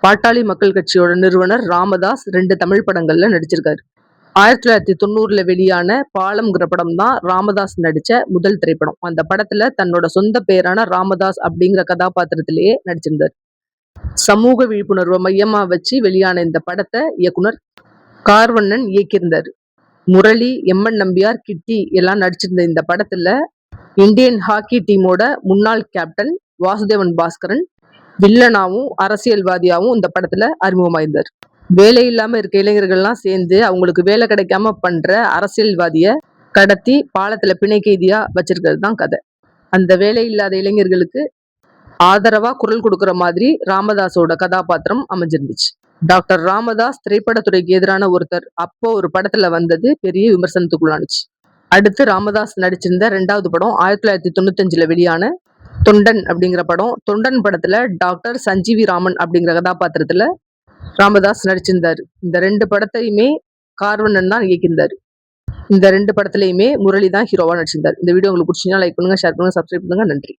பாட்டாளி மக்கள் கட்சியோட நிறுவனர் ராமதாஸ் 2 தமிழ் படங்கள்ல நடிச்சிருக்காரு. 1990ல வெளியான பாலம்ங்கிற படம் தான் ராமதாஸ் நடிச்ச முதல் திரைப்படம். அந்த படத்துல தன்னோட சொந்த பெயரான ராமதாஸ் அப்படிங்கிற கதாபாத்திரத்திலேயே நடிச்சிருந்தார். சமூக விழிப்புணர்வை மையமா வச்சு வெளியான இந்த படத்தை இயக்குனர் கார்வண்ணன் இயக்கியிருந்தாரு. முரளி, எம்.என். நம்பியார், கிட்டி எல்லாம் நடிச்சிருந்த இந்த படத்துல இந்தியன் ஹாக்கி டீமோட முன்னாள் கேப்டன் வாசுதேவன் பாஸ்கரன் வில்லனாவும் அரசியல்வாதியாவும் இந்த படத்துல அறிமுகமாயிருந்தார். வேலை இல்லாம இருக்க இளைஞர்கள்லாம் சேர்ந்து அவங்களுக்கு வேலை கிடைக்காம பண்ற அரசியல்வாதிய கடத்தி பாலத்துல பிணை கைதியா வச்சிருக்கிறது தான் கதை. அந்த வேலை இல்லாத இளைஞர்களுக்கு ஆதரவா குரல் கொடுக்கிற மாதிரி ராமதாஸோட கதாபாத்திரம் அமைஞ்சிருந்துச்சு. டாக்டர் ராமதாஸ் திரைப்படத்துறைக்கு எதிரான ஒருத்தர் அப்போ ஒரு படத்துல வந்தது பெரிய விமர்சனத்துக்குள்ளானுச்சு. அடுத்து ராமதாஸ் நடிச்சிருந்த 2வது படம் 1995ல வெளியான தொண்டன் அப்படிங்கிற படம். தொண்டன் படத்துல டாக்டர் சஞ்சீவி ராமன் அப்படிங்கிற கதாபாத்திரத்துல ராமதாஸ் நடிச்சிருந்தாரு. இந்த 2 படத்தையுமே கார்வண்ணன் தான் இயக்கியிருந்தாரு. இந்த 2 படத்துலயுமே முரளி தான் ஹீரோவா நடிச்சிருந்தாரு. இந்த வீடியோ உங்களுக்கு பிடிச்சிருந்தா லைக் பண்ணுங்க, ஷேர் பண்ணுங்க, சப்ஸ்கிரைப் பண்ணுங்க. நன்றி.